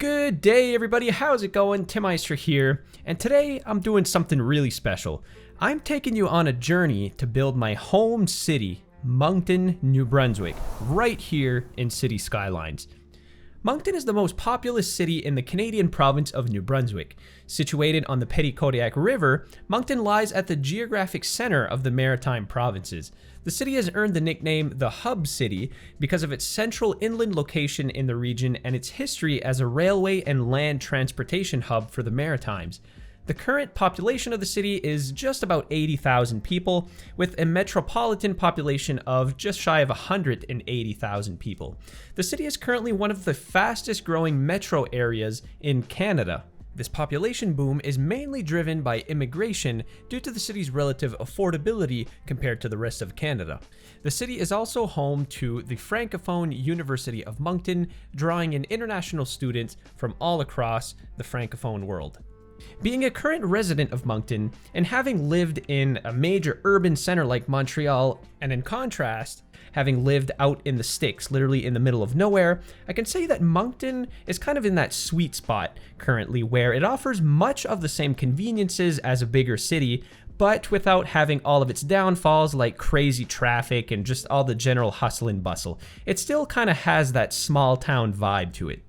Good day, everybody. How's it going? Tim Eister here, and today I'm doing something really special. I'm taking you on a journey to build my home city, Moncton, New Brunswick, right here in Cities Skylines. Moncton is the most populous city in the Canadian province of New Brunswick. Situated on the Petitcodiac River, Moncton lies at the geographic center of the maritime provinces. The city has earned the nickname the Hub City because of its central inland location in the region and its history as a railway and land transportation hub for the Maritimes. The current population of the city is just about 80,000 people, with a metropolitan population of just shy of 180,000 people. The city is currently one of the fastest growing metro areas in Canada. This population boom is mainly driven by immigration due to the city's relative affordability compared to the rest of Canada. The city is also home to the Francophone University of Moncton, drawing in international students from all across the Francophone world. Being a current resident of Moncton and having lived in a major urban center like Montreal, and in contrast, having lived out in the sticks, literally in the middle of nowhere, I can say that Moncton is kind of in that sweet spot currently where it offers much of the same conveniences as a bigger city, but without having all of its downfalls like crazy traffic and just all the general hustle and bustle. It still kind of has that small town vibe to it.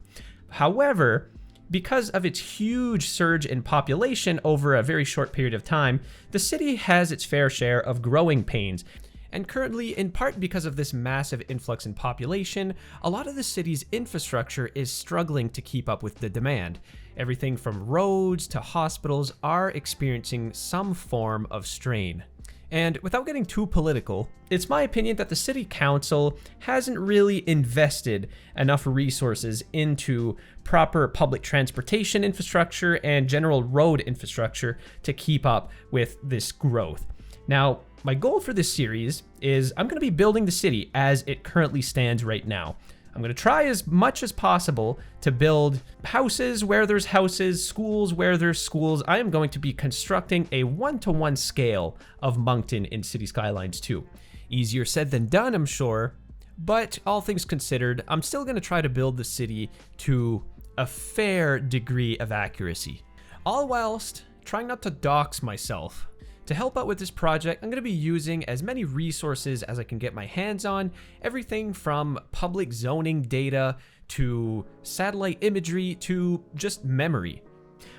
However, because of its huge surge in population over a very short period of time, the city has its fair share of growing pains. And currently, in part because of this massive influx in population, a lot of the city's infrastructure is struggling to keep up with the demand. Everything from roads to hospitals are experiencing some form of strain. And without getting too political, it's my opinion that the city council hasn't really invested enough resources into proper public transportation infrastructure and general road infrastructure to keep up with this growth. Now, my goal for this series is I'm going to be building the city as it currently stands right now. I'm going to try as much as possible to build houses where there's houses, schools where there's schools. I am going to be constructing a 1-to-1 scale of Moncton in Cities Skylines 2. Easier said than done, I'm sure, but all things considered, I'm still going to try to build the city to a fair degree of accuracy, all whilst trying not to dox myself. To help out with this project, I'm going to be using as many resources as I can get my hands on, everything from public zoning data to satellite imagery to just memory.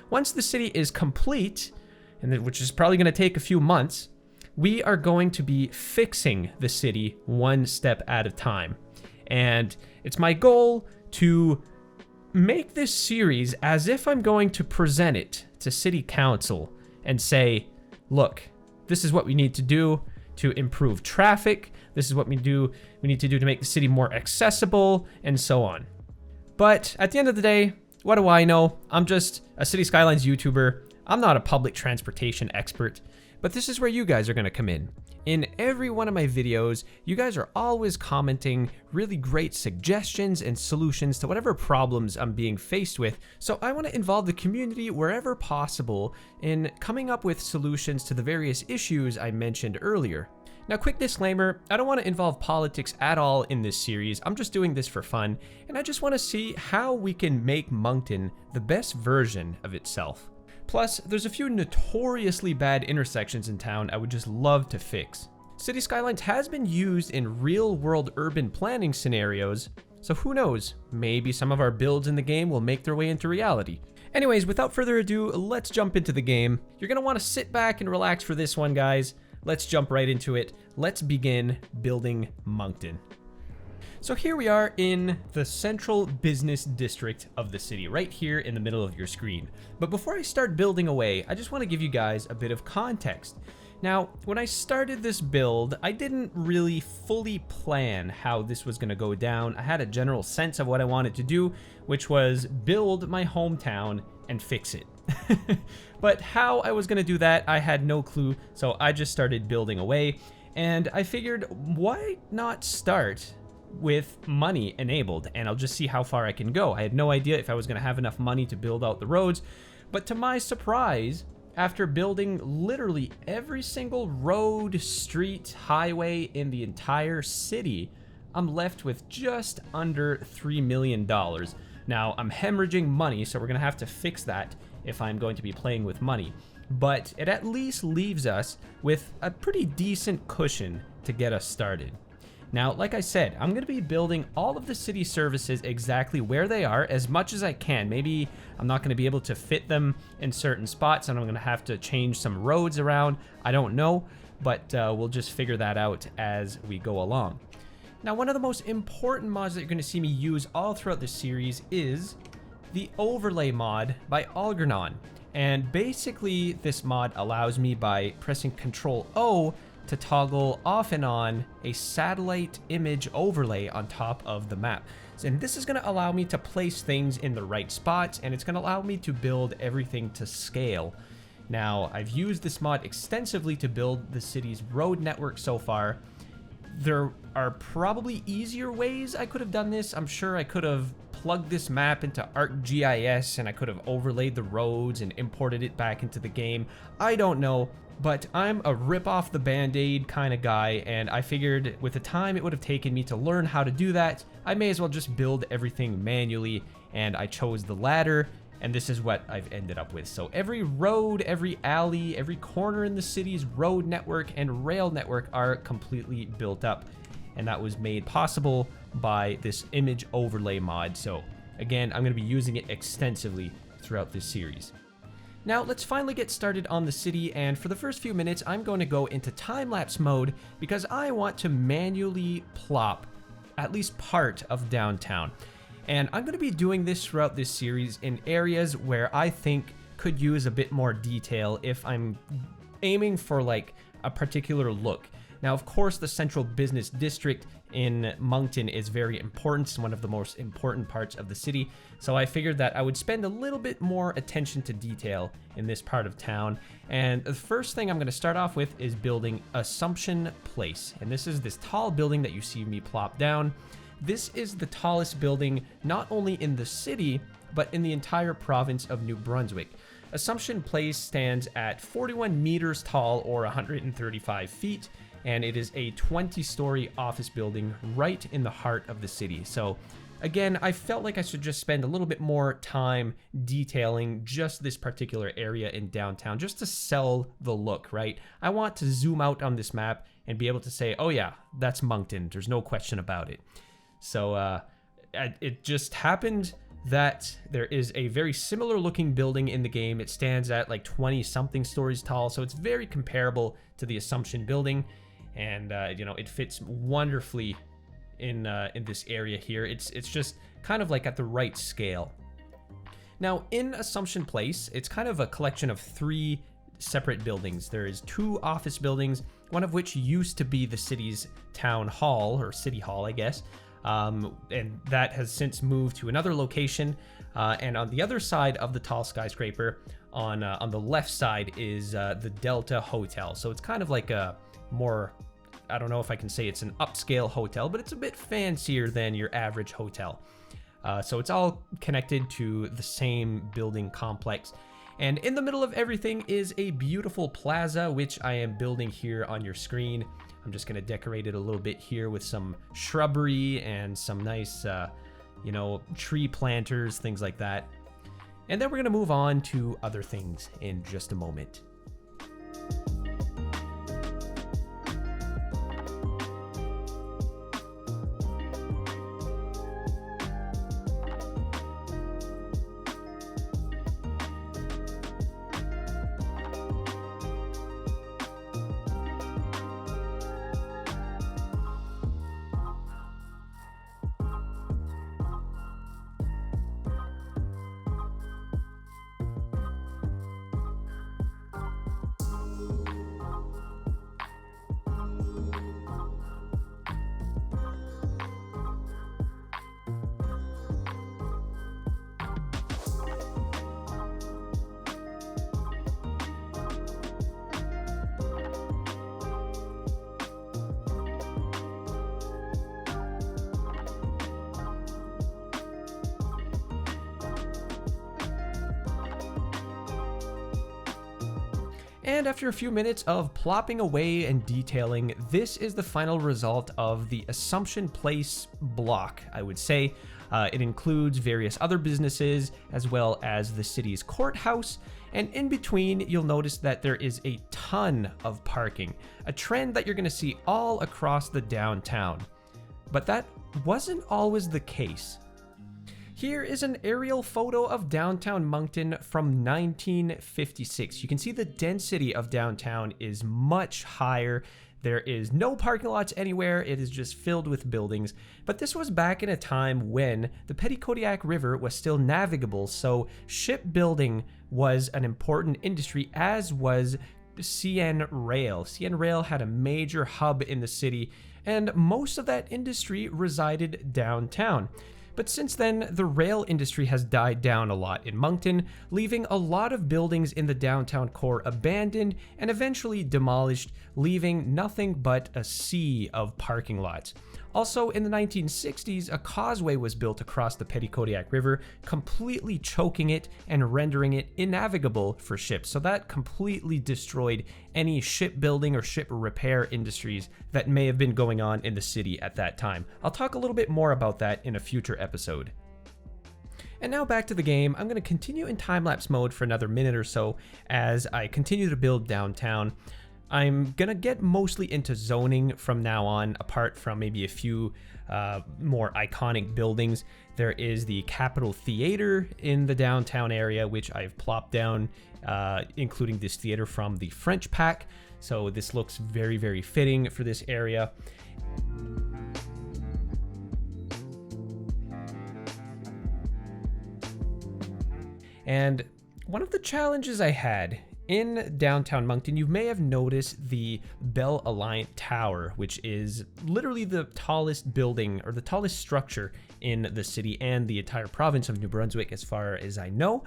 Once the city is complete, which is probably going to take a few months, we are going to be fixing the city one step at a time. And it's my goal to make this series as if I'm going to present it to City Council and say, look, this is what we need to do to improve traffic. This is what we need to do to make the city more accessible, and so on. But at the end of the day, what do I know? I'm just a City Skylines YouTuber. I'm not a public transportation expert, but this is where you guys are going to come in. In every one of my videos, you guys are always commenting really great suggestions and solutions to whatever problems I'm being faced with, so I want to involve the community wherever possible in coming up with solutions to the various issues I mentioned earlier. Now, quick disclaimer, I don't want to involve politics at all in this series. I'm just doing this for fun, and I just want to see how we can make Moncton the best version of itself. Plus, there's a few notoriously bad intersections in town I would just love to fix. City Skylines has been used in real-world urban planning scenarios, so who knows, maybe some of our builds in the game will make their way into reality. Anyways, without further ado, let's jump into the game. You're going to want to sit back and relax for this one, guys. Let's jump right into it. Let's begin building Moncton. So here we are in the central business district of the city, right here in the middle of your screen. But before I start building away, I just want to give you guys a bit of context. Now, when I started this build, I didn't really fully plan how this was going to go down. I had a general sense of what I wanted to do, which was build my hometown and fix it. But how I was going to do that, I had no clue, so I just started building away. And I figured, why not start with money enabled, and I'll just see how far I can go. I had no idea if I was going to have enough money to build out the roads, but to my surprise, after building literally every single road, street, highway in the entire city, I'm left with just under $3 million, Now, I'm hemorrhaging money, so we're going to have to fix that if I'm going to be playing with money. But it at least leaves us with a pretty decent cushion to get us started. Now, like I said, I'm going to be building all of the city services exactly where they are as much as I can. Maybe I'm not going to be able to fit them in certain spots and I'm going to have to change some roads around. I don't know, but we'll just figure that out as we go along. Now, one of the most important mods that you're going to see me use all throughout this series is the overlay mod by Algernon. And basically, this mod allows me, by pressing Ctrl-O, to toggle off and on a satellite image overlay on top of the map. And this is going to allow me to place things in the right spots, and it's going to allow me to build everything to scale. Now, I've used this mod extensively to build the city's road network so far. There are probably easier ways I could have done this. I'm sure I could have plugged this map into ArcGIS and I could have overlaid the roads and imported it back into the game. I don't know, but I'm a rip off the band-aid kind of guy, and I figured with the time it would have taken me to learn how to do that, I may as well just build everything manually, and I chose the latter, and this is what I've ended up with. So every road, every alley, every corner in the city's road network and rail network are completely built up, and that was made possible by this image overlay mod. So again, I'm going to be using it extensively throughout this series. Now let's finally get started on the city, and for the first few minutes I'm going to go into time-lapse mode because I want to manually plop at least part of downtown. And I'm going to be doing this throughout this series in areas where I think could use a bit more detail if I'm aiming for like a particular look. Now, of course, the central business district in Moncton is very important. It's one of the most important parts of the city. So I figured that I would spend a little bit more attention to detail in this part of town. And the first thing I'm going to start off with is building Assumption Place. And this is this tall building that you see me plop down. This is the tallest building not only in the city, but in the entire province of New Brunswick. Assumption Place stands at 41 meters tall, or 135 feet, and it is a 20-story office building right in the heart of the city. So again, I felt like I should just spend a little bit more time detailing just this particular area in downtown, just to sell the look, right? I want to zoom out on this map and be able to say, oh yeah, that's Moncton. There's no question about it. So it just happened that there is a very similar looking building in the game. It stands at like 20 something stories tall, so it's very comparable to the Assumption building, and you know, it fits wonderfully in this area here. It's just kind of like at the right scale. Now in Assumption Place, it's kind of a collection of 3 separate buildings. There is 2 office buildings, one of which used to be the city's town hall, or city hall, I guess. And that has since moved to another location. And on the other side of the tall skyscraper, on the left side, is the Delta Hotel. So it's kind of like a more, I don't know if I can say it's an upscale hotel, but it's a bit fancier than your average hotel. So it's all connected to the same building complex. And in the middle of everything is a beautiful plaza, which I am building here on your screen. I'm just going to decorate it a little bit here with some shrubbery and some nice, you know, tree planters, things like that. And then we're going to move on to other things in just a moment. And after a few minutes of plopping away and detailing, this is the final result of the Assumption Place block, I would say. It includes various other businesses as well as the city's courthouse. And in between, you'll notice that there is a ton of parking, a trend that you're going to see all across the downtown. But that wasn't always the case. Here is an aerial photo of downtown Moncton from 1956. You can see the density of downtown is much higher. There is no parking lots anywhere. It is just filled with buildings. But this was back in a time when the Petitcodiac River was still navigable, so shipbuilding was an important industry, as was CN Rail. CN Rail had a major hub in the city, and most of that industry resided downtown. But since then, the rail industry has died down a lot in Moncton, leaving a lot of buildings in the downtown core abandoned and eventually demolished, leaving nothing but a sea of parking lots. Also, in the 1960s, a causeway was built across the Petitcodiac River, completely choking it and rendering it innavigable for ships. So that completely destroyed any shipbuilding or ship repair industries that may have been going on in the city at that time. I'll talk a little bit more about that in a future episode. And now back to the game. I'm going to continue in time-lapse mode for another minute or so as I continue to build downtown. I'm going to get mostly into zoning from now on, apart from maybe a few more iconic buildings. There is the Capitol Theater in the downtown area, which I've plopped down, including this theater from the French pack. So this looks very, very fitting for this area. And one of the challenges I had in downtown Moncton, you may have noticed the Belle Alliant Tower, which is literally the tallest building or the tallest structure in the city and the entire province of New Brunswick, as far as I know.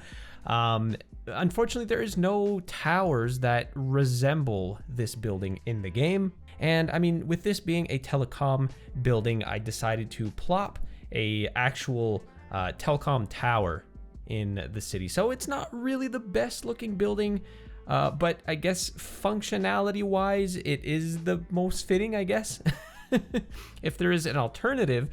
Unfortunately, there is no towers that resemble this building in the game. And I mean, with this being a telecom building, I decided to plop a actual telecom tower in the city. So it's not really the best looking building, but I guess functionality wise, it is the most fitting, I guess. If there is an alternative,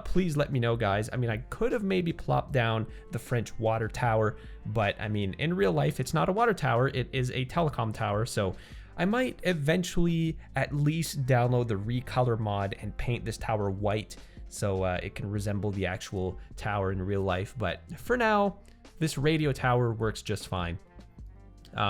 please let me know, guys. I mean, I could have maybe plopped down the French water tower, but I mean, in real life, it's not a water tower, it is a telecom tower. So I might eventually at least download the recolor mod and paint this tower white so it can resemble the actual tower in real life. But for now, this radio tower works just fine.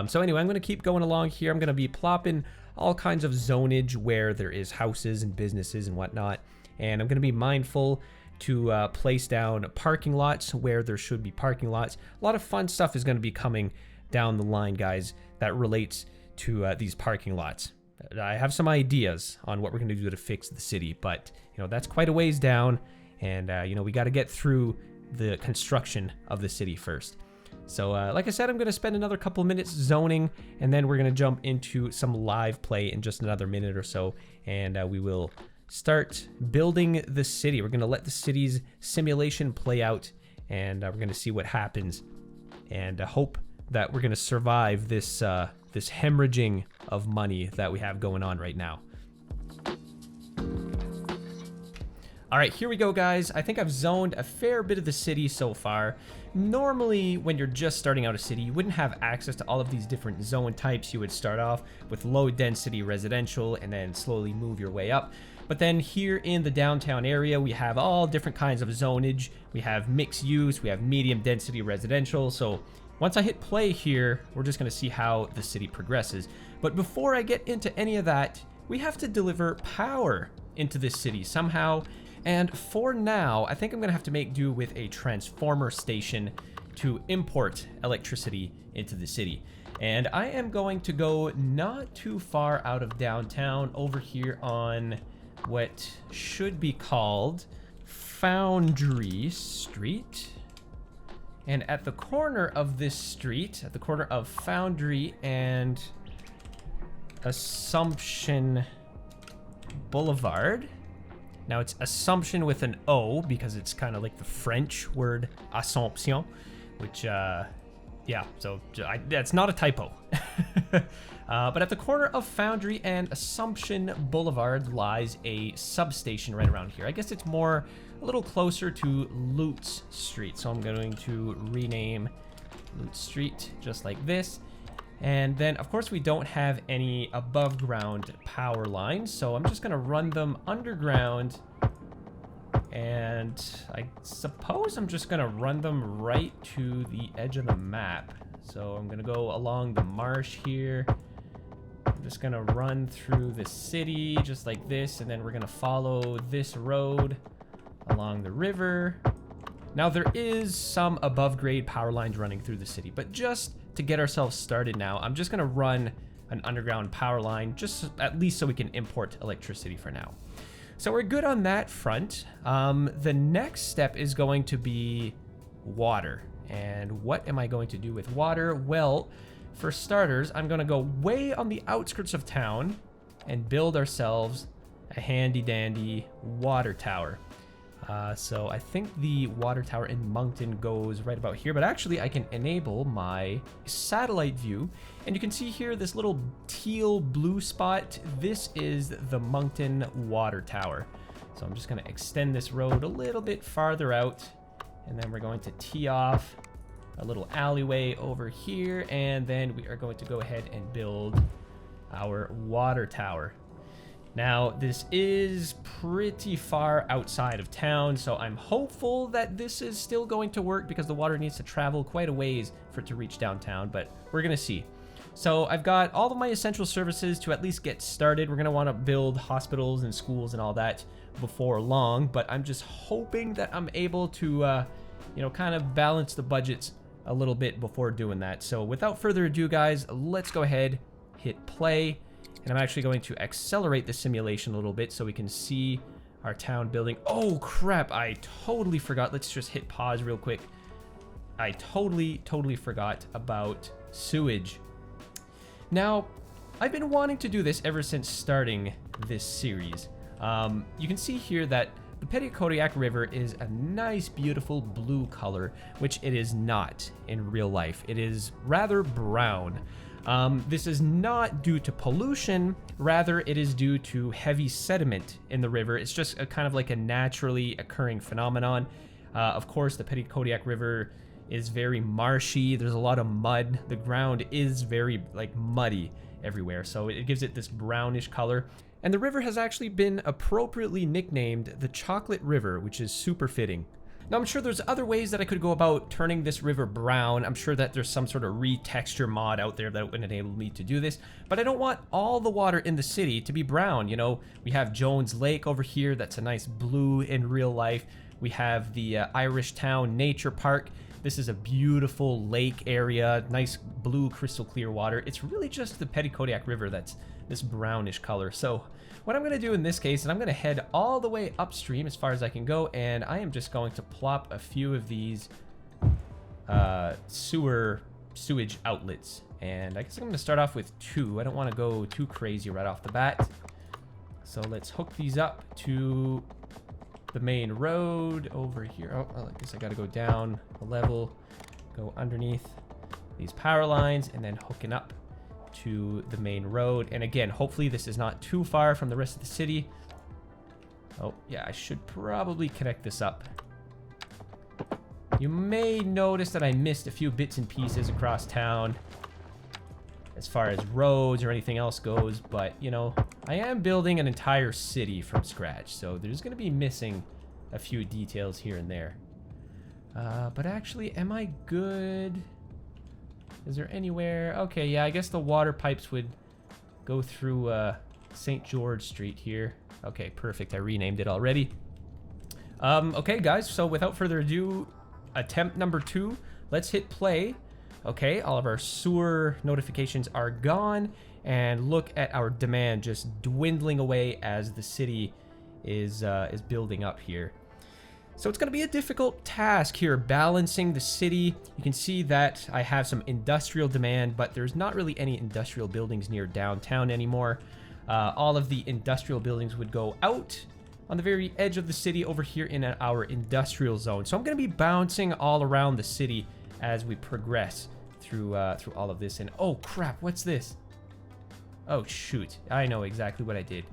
So anyway, I'm going to keep going along here. I'm going to be plopping all kinds of zonage where there is houses and businesses and whatnot. And I'm going to be mindful to place down parking lots where there should be parking lots. A lot of fun stuff is going to be coming down the line, guys, that relates to these parking lots. I have some ideas on what we're going to do to fix the city, but you know, that's quite a ways down, and you know, we got to get through the construction of the city first. So like I said, I'm going to spend another couple minutes zoning, and then we're going to jump into some live play in just another minute or so, and we will start building the city. We're going to let the city's simulation play out, and we're going to see what happens, and hope that we're going to survive this this hemorrhaging of money that we have going on right now. All right, here we go, guys. I think I've zoned a fair bit of the city so far. Normally, when you're just starting out a city, you wouldn't have access to all of these different zone types. You would start off with low density residential and then slowly move your way up. But then here in the downtown area, we have all different kinds of zonage. We have mixed use, we have medium density residential. So once I hit play here, we're just gonna see how the city progresses. But before I get into any of that, we have to deliver power into this city somehow. And for now, I think I'm gonna have to make do with a transformer station to import electricity into the city. And I am going to go not too far out of downtown, over here on what should be called Foundry Street. And at the corner of this street, at the corner of Foundry and Assumption Boulevard. Now it's Assumption with an O because it's kind of like the French word Assomption, which Yeah, so that's not a typo. But at the corner of Foundry and Assumption Boulevard lies a substation right around here. I guess it's a little closer to Lutz Street. So I'm going to rename Lutz Street just like this. And then, of course, we don't have any above ground power lines. So I'm just going to run them underground. And I suppose I'm just going to run them right to the edge of the map. So I'm going to go along the marsh here. I'm just going to run through the city just like this. And then we're going to follow this road along the river. Now, there is some above grade power lines running through the city. But just to get ourselves started now, I'm just going to run an underground power line. Just at least so we can import electricity for now. So we're good on that front. The next step is going to be water. And what am I going to do with water? Well, for starters, I'm going to go way on the outskirts of town and build ourselves a handy dandy water tower. So I think the water tower in Moncton goes right about here, but actually I can enable my satellite view, and you can see here this little teal blue spot. This is the Moncton water tower. So I'm just going to extend this road a little bit farther out, and then we're going to tee off a little alleyway over here, and then we are going to go ahead and build our water tower. Now, this is pretty far outside of town, so I'm hopeful that this is still going to work because the water needs to travel quite a ways for it to reach downtown, but we're going to see. So I've got all of my essential services to at least get started. We're going to want to build hospitals and schools and all that before long, but I'm just hoping that I'm able to, kind of balance the budgets a little bit before doing that. So without further ado, guys, let's go ahead, hit play. And I'm actually going to accelerate the simulation a little bit so we can see our town building. Oh, crap. I totally forgot. Let's just hit pause real quick. I totally forgot about sewage. Now, I've been wanting to do this ever since starting this series. You can see here that the Petitcodiac River is a nice, beautiful blue color, which it is not in real life. It is rather brown. This is not due to pollution, rather it is due to heavy sediment in the river. It's just a kind of like a naturally occurring phenomenon. Of course, the Petitcodiac River is very marshy. There's a lot of mud. The ground is very muddy everywhere, so it gives it this brownish color. And the river has actually been appropriately nicknamed the Chocolate River, which is super fitting. Now, I'm sure there's other ways that I could go about turning this river brown. I'm sure that there's some sort of retexture mod out there that would enable me to do this, but I don't want all the water in the city to be brown. You know, we have Jones Lake over here. That's a nice blue in real life. We have the Irish Town Nature Park. This is a beautiful lake area, nice blue crystal clear water. It's really just the Petitcodiac River that's this brownish color. So what I'm going to do in this case is I'm going to head all the way upstream as far as I can go, and I am just going to plop a few of these sewage outlets. And I guess I'm going to start off with 2. I don't want to go too crazy right off the bat. So let's hook these up to the main road over here. Oh, I guess I got to go down a level, go underneath these power lines, and then hooking up to the main road. And again, hopefully this is not too far from the rest of the city. Oh yeah, I should probably connect this up. You may notice that I missed a few bits and pieces across town as far as roads or anything else goes, but you know, I am building an entire city from scratch, so there's going to be missing a few details here and there. But actually, am I good? Is there anywhere? Okay, yeah, I guess the water pipes would go through St. George Street here. Okay, perfect. I renamed it already. Okay, guys, so without further ado, attempt number 2. Let's hit play. Okay, all of our sewer notifications are gone, and look at our demand just dwindling away as the city is building up here. So it's going to be a difficult task here, balancing the city. You can see that I have some industrial demand, but there's not really any industrial buildings near downtown anymore. All of the industrial buildings would go out on the very edge of the city over here in our industrial zone. So I'm going to be bouncing all around the city as we progress through all of this. And oh crap, what's this? Oh shoot, I know exactly what I did.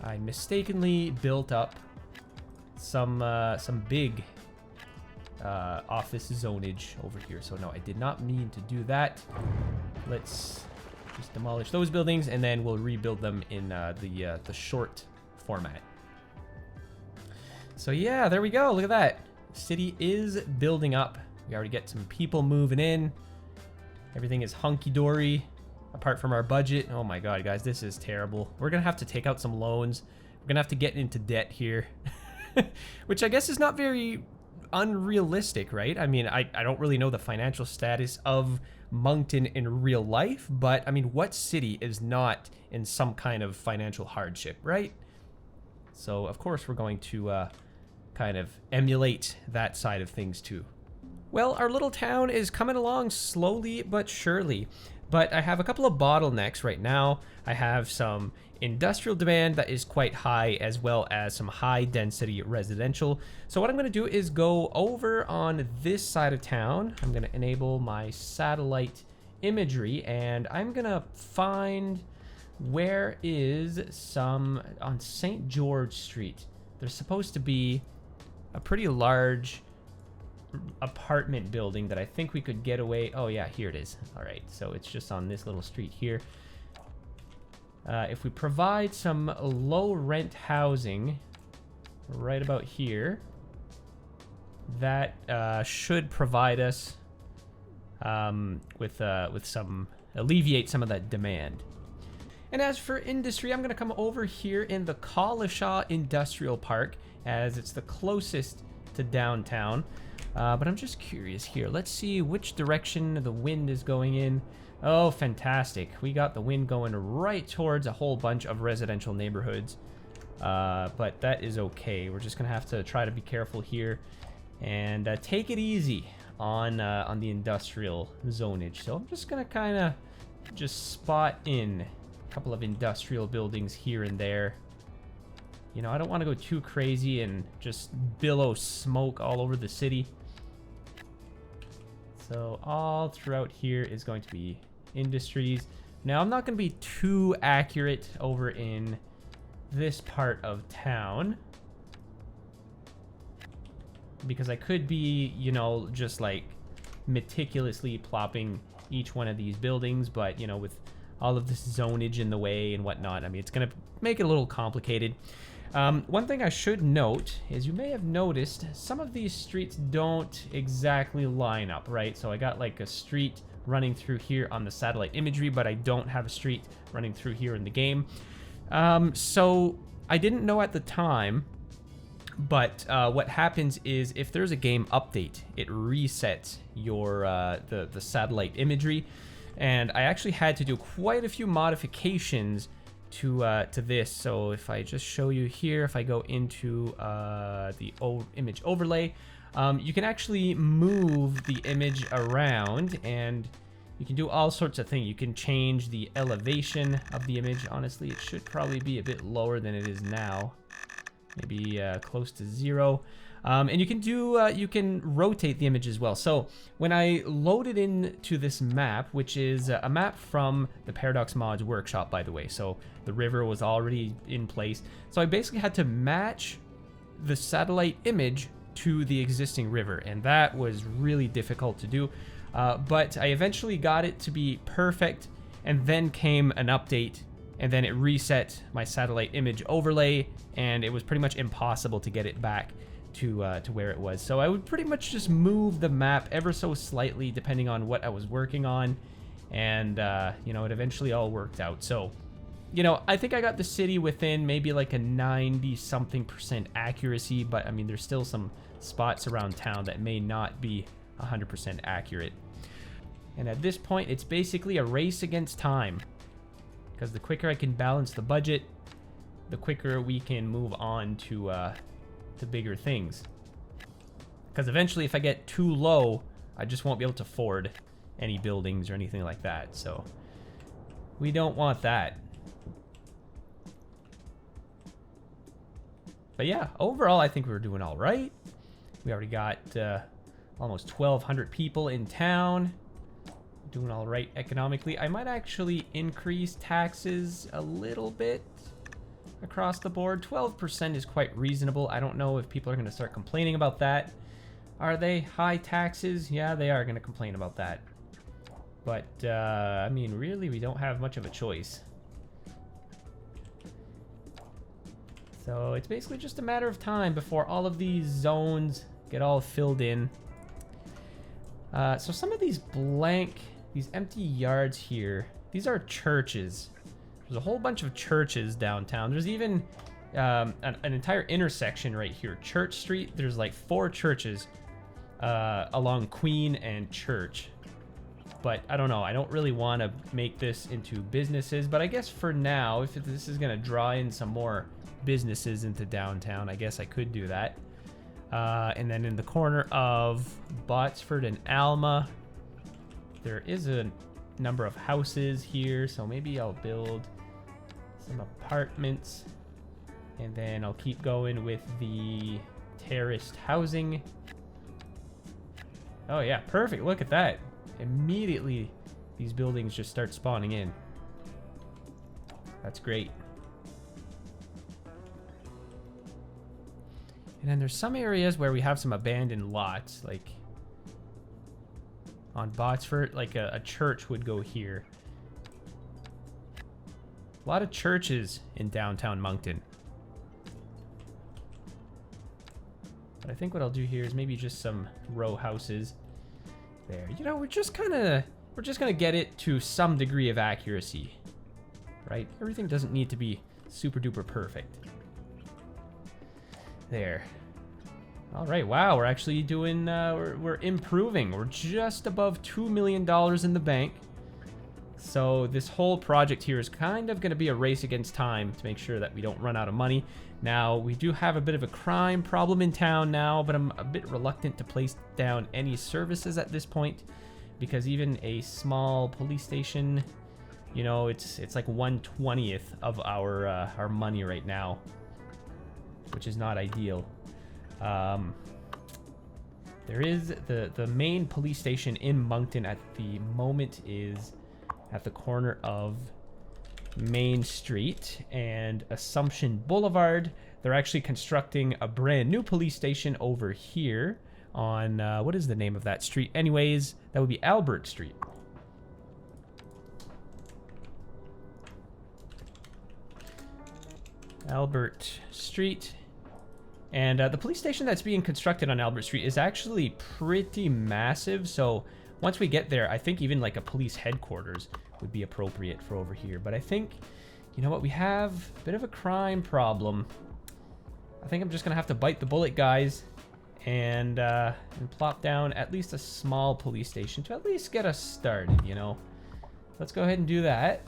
I mistakenly built up some big office zonage over here. So no, I did not mean to do that. Let's just demolish those buildings, and then we'll rebuild them in the short format. So yeah, there we go. Look at that. City is building up. We already get some people moving in. Everything is hunky-dory, apart from our budget. Oh my god, guys, this is terrible. We're gonna have to take out some loans. We're gonna have to get into debt here. Which I guess is not very unrealistic, right? I mean, I don't really know the financial status of Moncton in real life, but I mean, what city is not in some kind of financial hardship, right? So of course we're going to kind of emulate that side of things too. Well, our little town is coming along slowly but surely, but I have a couple of bottlenecks right now. I have some industrial demand that is quite high, as well as some high density residential. So what I'm going to do is go over on this side of town. I'm going to enable my satellite imagery, and I'm going to find where is some on St. George Street. There's supposed to be a pretty large apartment building that I think we could get away. Oh yeah, here it is. All right, so it's just on this little street here. If we provide some low rent housing right about here, that should provide us with some, alleviate some of that demand. And as for industry, I'm going to come over here in the Collishaw Industrial Park, as it's the closest to downtown. But I'm just curious here. Let's see which direction the wind is going in. Oh, fantastic. We got the wind going right towards a whole bunch of residential neighborhoods. But that is okay. We're just going to have to try to be careful here and take it easy on the industrial zonage. So I'm just going to kind of just spot in a couple of industrial buildings here and there. You know, I don't want to go too crazy and just billow smoke all over the city. So all throughout here is going to be industries. Now, I'm not going to be too accurate over in this part of town, because I could be, you know, just like meticulously plopping each one of these buildings, but, you know, with all of this zonage in the way and whatnot, I mean, it's going to make it a little complicated. One thing I should note is you may have noticed some of these streets don't exactly line up, right? So I got like a street running through here on the satellite imagery, but I don't have a street running through here in the game. So I didn't know at the time, but what happens is if there's a game update, it resets your the satellite imagery, and I actually had to do quite a few modifications to this. So if I just show you here, if I go into the image overlay, you can actually move the image around, and you can do all sorts of things. You can change the elevation of the image. Honestly, it should probably be a bit lower than it is now, maybe close to 0. And you can do you can rotate the image as well. So when I loaded into this map, which is a map from the Paradox Mods workshop, by the way, so the river was already in place, so I basically had to match the satellite image to the existing river, and that was really difficult to do, but I eventually got it to be perfect. And then came an update, and then it reset my satellite image overlay, and it was pretty much impossible to get it back to where it was. So I would pretty much just move the map ever so slightly depending on what I was working on, and you know, it eventually all worked out. So, you know, I think I got the city within maybe like a 90-something% accuracy, but I mean, there's still some spots around town that may not be 100% accurate. And at this point, it's basically a race against time, because the quicker I can balance the budget, the quicker we can move on to bigger things. Because eventually, if I get too low, I just won't be able to afford any buildings or anything like that. So we don't want that. But yeah, overall, I think we're doing all right. We already got almost 1,200 people in town. doing all right economically. I might actually increase taxes a little bit across the board. 12% is quite reasonable. I don't know if people are going to start complaining about that. Are they high taxes? Yeah, they are going to complain about that. But, I mean, really, we don't have much of a choice. So it's basically just a matter of time before all of these zones get all filled in. So some of these these empty yards here, these are churches. There's a whole bunch of churches downtown. There's even an entire intersection right here, Church Street. There's like 4 churches along Queen and Church. But I don't know, I don't really want to make this into businesses, but I guess for now, if this is going to draw in some more businesses into downtown, I guess I could do that. And then in the corner of Botsford and Alma, there is a number of houses here, so maybe I'll build some apartments, and then I'll keep going with the terraced housing. Oh yeah, perfect, look at that. Immediately these buildings just start spawning in. That's great. And then there's some areas where we have some abandoned lots, like on Botsford, like a church would go here. A lot of churches in downtown Moncton. But I think what I'll do here is maybe just some row houses there. You know, we're just gonna get it to some degree of accuracy, right? Everything doesn't need to be super duper perfect. There. All right, wow, we're actually doing, we're improving. We're just above $2 million in the bank. So this whole project here is kind of going to be a race against time to make sure that we don't run out of money. Now, we do have a bit of a crime problem in town now, but I'm a bit reluctant to place down any services at this point, because even a small police station, you know, it's like 1/20th of our money right now, which is not ideal. There is the main police station in Moncton at the moment is at the corner of Main Street and Assumption Boulevard. They're actually constructing a brand new police station over here on what is the name of that street? Anyways, that would be Albert Street. Albert Street. And the police station that's being constructed on Albert Street is actually pretty massive. So once we get there, I think even like a police headquarters would be appropriate for over here. But I think, you know what, we have a bit of a crime problem. I think I'm just going to have to bite the bullet, guys, and plop down at least a small police station to at least get us started, you know. Let's go ahead and do that.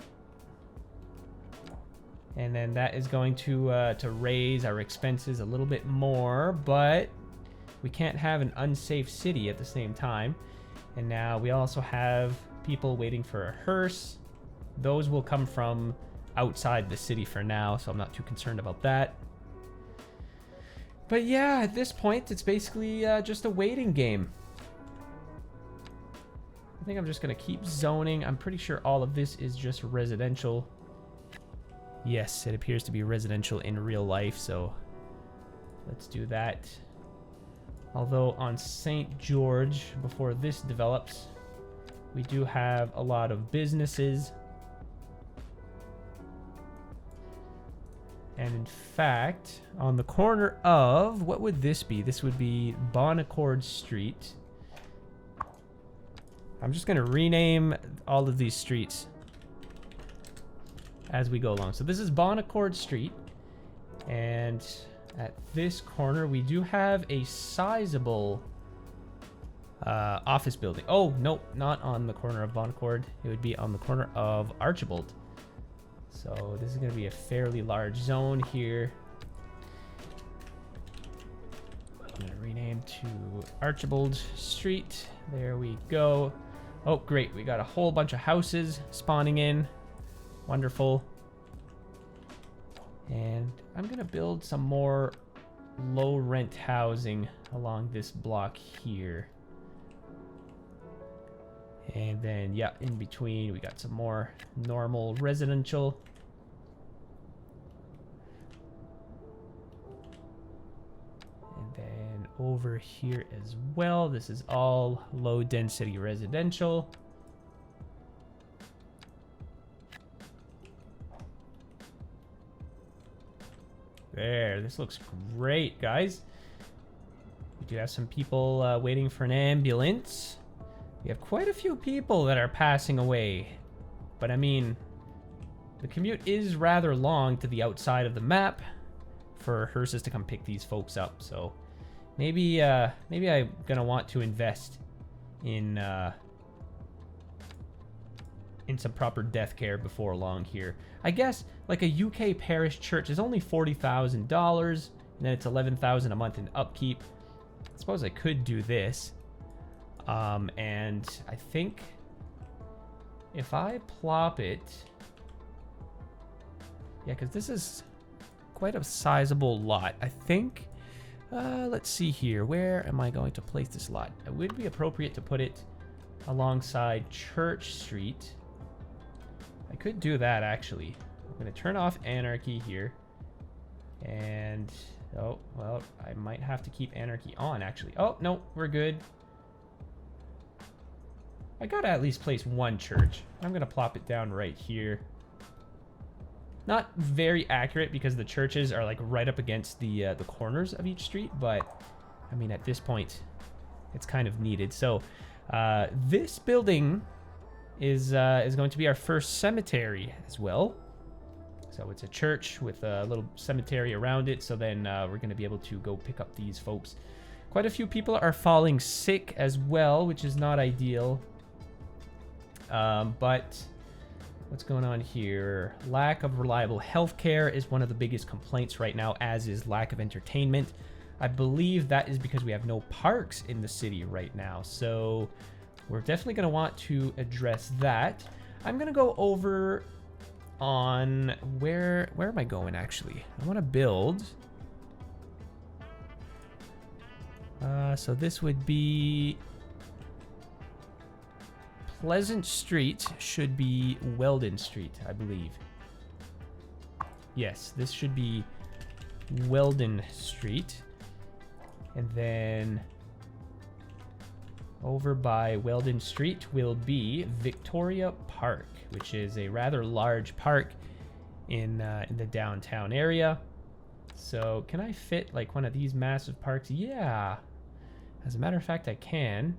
And then that is going to raise our expenses a little bit more, but we can't have an unsafe city at the same time. And now we also have people waiting for a hearse. Those will come from outside the city for now, so I'm not too concerned about that. But yeah, at this point, it's basically just a waiting game. I think I'm just going to keep zoning. I'm pretty sure all of this is just residential. Yes, it appears to be residential in real life, so let's do that. Although on St. George, before this develops, we do have a lot of businesses. And in fact, on the corner of, what would this be? This would be Bonaccord Street. I'm just going to rename all of these streets as we go along. So this is Bonaccord Street, and at this corner we do have a sizable office building. Oh, nope, not on the corner of Bonaccord. It would be on the corner of Archibald. So this is going to be a fairly large zone here. I'm going to rename to Archibald Street. There we go. Oh, great. We got a whole bunch of houses spawning in. Wonderful. And I'm going to build some more low rent housing along this block here. And then, yeah, in between, we got some more normal residential. And then over here as well, this is all low density residential. There, this looks great, guys. We do have some people waiting for an ambulance. We have quite a few people that are passing away. But I mean, the commute is rather long to the outside of the map for hearses to come pick these folks up. So maybe maybe I'm gonna want to invest in some proper death care before long here. I guess like a UK parish church is only $40,000, and then it's $11,000 a month in upkeep. I suppose I could do this. And I think if I plop it, yeah, because this is quite a sizable lot. I think, let's see here. Where am I going to place this lot? It would be appropriate to put it alongside Church Street. I could do that, actually. I'm going to turn off Anarchy here. And, oh, well, I might have to keep Anarchy on, actually. Oh, no, we're good. I gotta at least place one church. I'm gonna plop it down right here. Not very accurate because the churches are like right up against the corners of each street, but I mean at this point, it's kind of needed. So this building is going to be our first cemetery as well. So it's a church with a little cemetery around it. So then we're gonna be able to go pick up these folks. Quite a few people are falling sick as well, which is not ideal. But what's going on here? Lack of reliable healthcare is one of the biggest complaints right now, as is lack of entertainment. I believe that is because we have no parks in the city right now. So we're definitely going to want to address that. I'm going to go over on where am I going actually? I want to build. So this would be Pleasant Street should be Weldon Street, I believe. Yes, this should be Weldon Street. And then over by Weldon Street will be Victoria Park, which is a rather large park in the downtown area. So can I fit like one of these massive parks? Yeah. As a matter of fact, I can.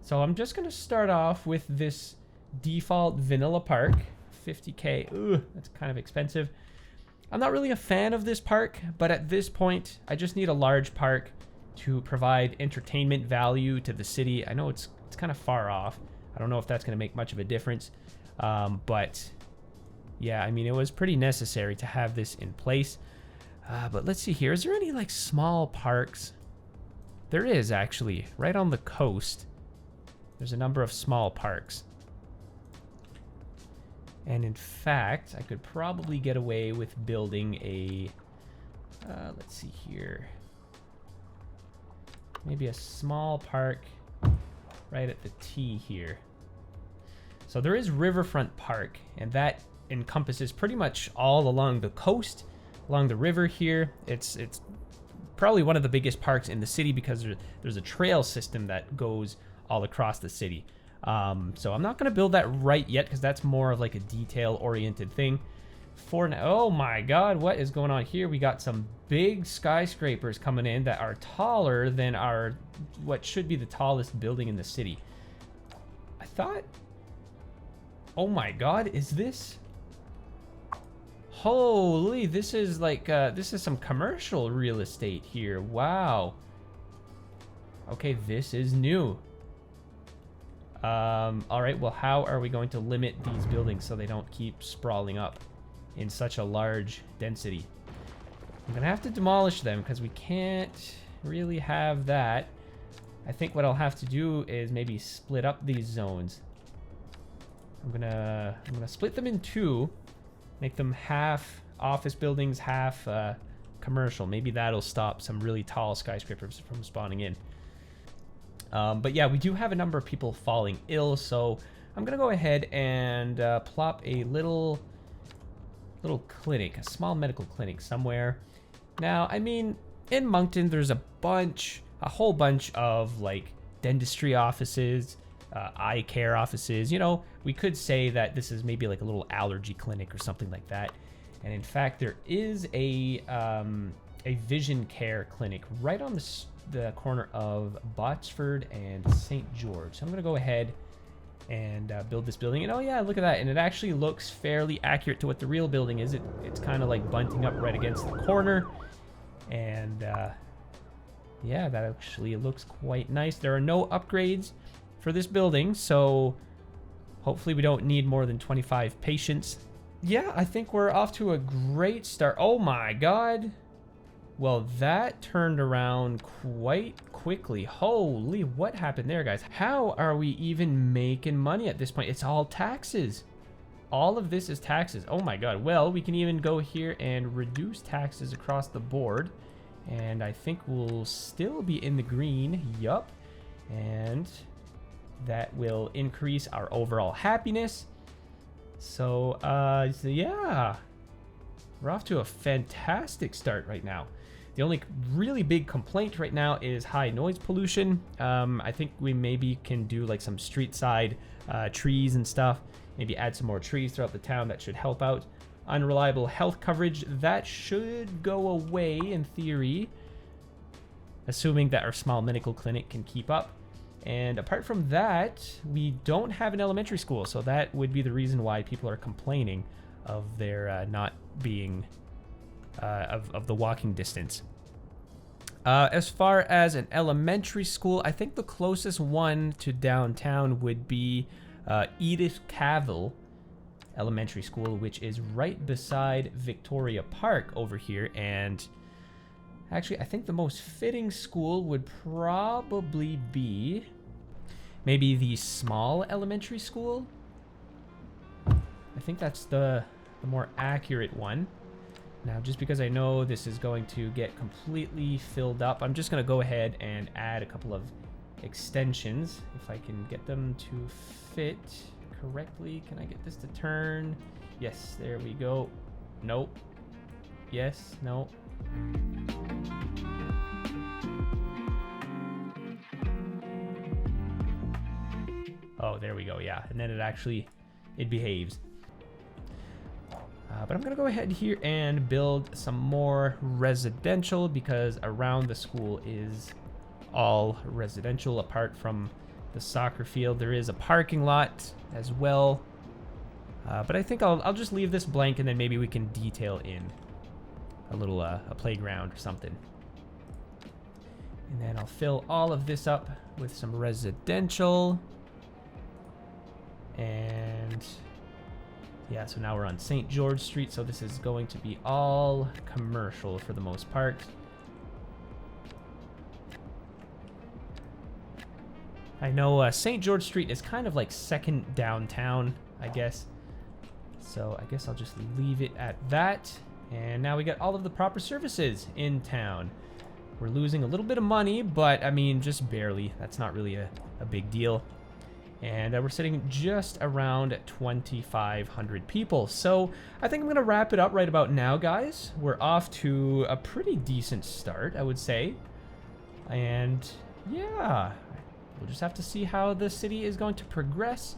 So I'm just going to start off with this default vanilla park, 50K. Ugh, that's kind of expensive. I'm not really a fan of this park, but at this point, I just need a large park to provide entertainment value to the city. I know it's kind of far off. I don't know if that's going to make much of a difference. But yeah, I mean, it was pretty necessary to have this in place. But let's see here. Is there any like small parks? There is actually, right on the coast. There's a number of small parks. And in fact, I could probably get away with building a, let's see here. Maybe a small park right at the T here. So there is Riverfront Park, and that encompasses pretty much all along the coast, along the river here. It's probably one of the biggest parks in the city because there's a trail system that goes all across the city. So I'm not going to build that right yet because that's more of like a detail-oriented thing. For now, oh my god, what is going on here? We got some big skyscrapers coming in that are taller than what should be the tallest building in the city. I thought, oh my god, is this? Holy, this is like, this is some commercial real estate here. Wow. Okay, this is new. All right, well, how are we going to limit these buildings so they don't keep sprawling up in such a large density? I'm gonna have to demolish them because we can't really have that. I think what I'll have to do is maybe split up these zones. I'm gonna split them in two, make them half office buildings, half commercial. Maybe that'll stop some really tall skyscrapers from spawning in. But yeah, we do have a number of people falling ill, so I'm gonna go ahead and plop a little clinic, a small medical clinic somewhere. Now, I mean, in Moncton, there's a whole bunch of like dentistry offices, eye care offices. You know, we could say that this is maybe like a little allergy clinic or something like that. And in fact, there is a vision care clinic right on the corner of Botsford and St. George. So I'm gonna go ahead and build this building. And oh yeah, look at that. And it actually looks fairly accurate to what the real building is. It's kind of like bunting up right against the corner. And yeah, that actually looks quite nice. There are no upgrades for this building, so hopefully we don't need more than 25 patients. Yeah, I think we're off to a great start. Oh my god. Well, that turned around quite quickly. Holy, what happened there, guys? How are we even making money at this point? It's all taxes. All of this is taxes. Oh my god. Well, we can even go here and reduce taxes across the board. And I think we'll still be in the green. Yup. And that will increase our overall happiness. So yeah. We're off to a fantastic start right now. The only really big complaint right now is high noise pollution. I think we maybe can do like some street side trees and stuff. Maybe add some more trees throughout the town. That should help out. Unreliable health coverage. That should go away in theory, assuming that our small medical clinic can keep up. And apart from that, we don't have an elementary school. So that would be the reason why people are complaining of their not being of the walking distance. As far as an elementary school, I think the closest one to downtown would be Edith Cavell Elementary School, which is right beside Victoria Park over here. And actually, I think the most fitting school would probably be maybe the small elementary school. I think that's the more accurate one. Now, just because I know this is going to get completely filled up, I'm just going to go ahead and add a couple of extensions. If I can get them to fit correctly. Can I get this to turn? Yes, there we go. Nope. Yes, no. Oh, there we go, yeah. And then it behaves. But I'm gonna go ahead here and build some more residential because around the school is all residential apart from the soccer field. There is a parking lot as well. But I think I'll just leave this blank and then maybe we can detail in a little a playground or something. And then I'll fill all of this up with some residential. And yeah, so now we're on St. George Street, so this is going to be all commercial for the most part. I know St. George Street is kind of like second downtown, I guess. So I guess I'll just leave it at that. And now we got all of the proper services in town. We're losing a little bit of money, but I mean, just barely. That's not really a big deal. And we're sitting just around 2,500 people. So I think I'm going to wrap it up right about now, guys. We're off to a pretty decent start, I would say. And yeah, we'll just have to see how the city is going to progress.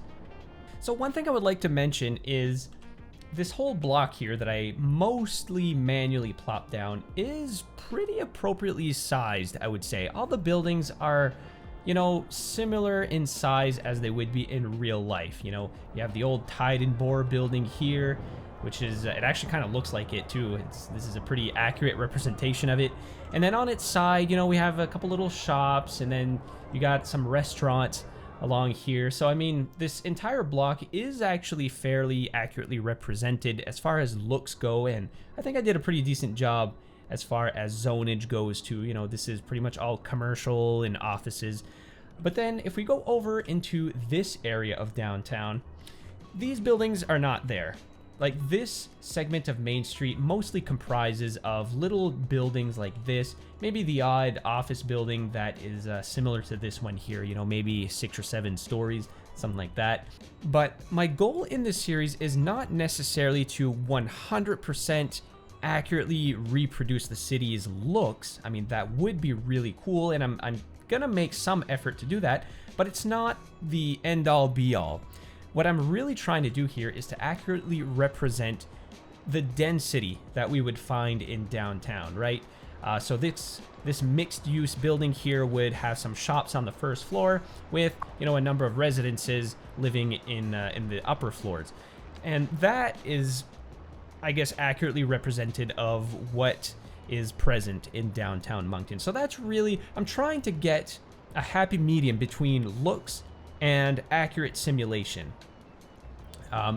So one thing I would like to mention is this whole block here that I mostly manually plopped down is pretty appropriately sized, I would say. All the buildings are, you know, similar in size as they would be in real life. You know, you have the old Tide and Bore building here, which is, it actually kind of looks like it too. This is a pretty accurate representation of it. And then on its side, you know, we have a couple little shops and then you got some restaurants along here. So, I mean, this entire block is actually fairly accurately represented as far as looks go. And I think I did a pretty decent job as far as zonage goes too. You know, this is pretty much all commercial and offices. But then if we go over into this area of downtown, these buildings are not there. like this segment of Main Street mostly comprises of little buildings like this, maybe the odd office building that is similar to this one here, you know, maybe 6 or 7 stories, something like that. But my goal in this series is not necessarily to 100% accurately reproduce the city's looks. I mean, that would be really cool, and I'm gonna make some effort to do that, but it's not the end-all be-all. What I'm really trying to do here is to accurately represent the density that we would find in downtown, right? So this mixed-use building here would have some shops on the first floor with, you know, a number of residences living in the upper floors, and that is, I guess, accurately represented of what is present in downtown Moncton. So that's really, I'm trying to get a happy medium between looks and accurate simulation.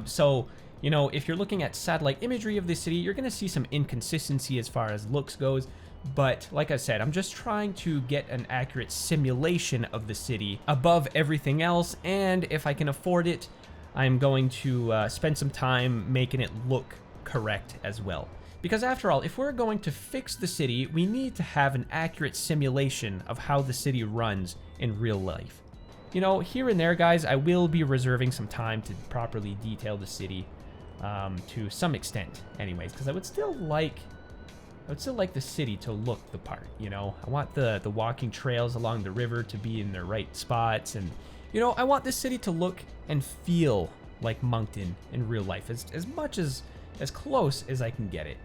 So, you know, if you're looking at satellite imagery of the city, you're going to see some inconsistency as far as looks goes. But like I said, I'm just trying to get an accurate simulation of the city above everything else. And if I can afford it, I'm going to spend some time making it look correct as well. Because after all, if we're going to fix the city, we need to have an accurate simulation of how the city runs in real life. You know, here and there, guys, I will be reserving some time to properly detail the city to some extent anyways, because I would still like the city to look the part, you know? I want the walking trails along the river to be in their right spots, and, you know, I want this city to look and feel like Moncton in real life, as much as close as I can get it.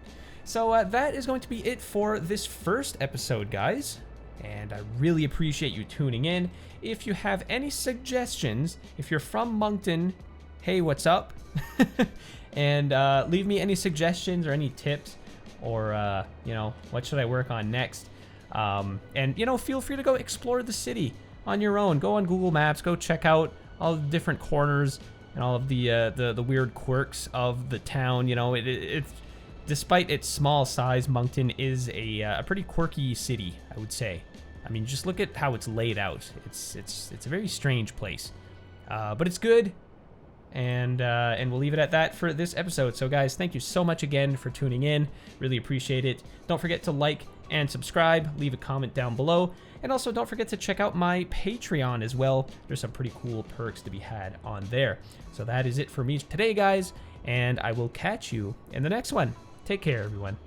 So that is going to be it for this first episode, guys. And I really appreciate you tuning in. If you have any suggestions, if you're from Moncton, hey, what's up? And leave me any suggestions or any tips, or, you know, what should I work on next? And, you know, feel free to go explore the city on your own. Go on Google Maps, go check out all the different corners and all of the weird quirks of the town. You know, it's despite its small size, Moncton is a pretty quirky city, I would say. I mean, just look at how it's laid out. It's a very strange place, but it's good, and we'll leave it at that for this episode. So, guys, thank you so much again for tuning in. Really appreciate it. Don't forget to like and subscribe. Leave a comment down below, and also don't forget to check out my Patreon as well. There's some pretty cool perks to be had on there. So that is it for me today, guys, and I will catch you in the next one. Take care, everyone.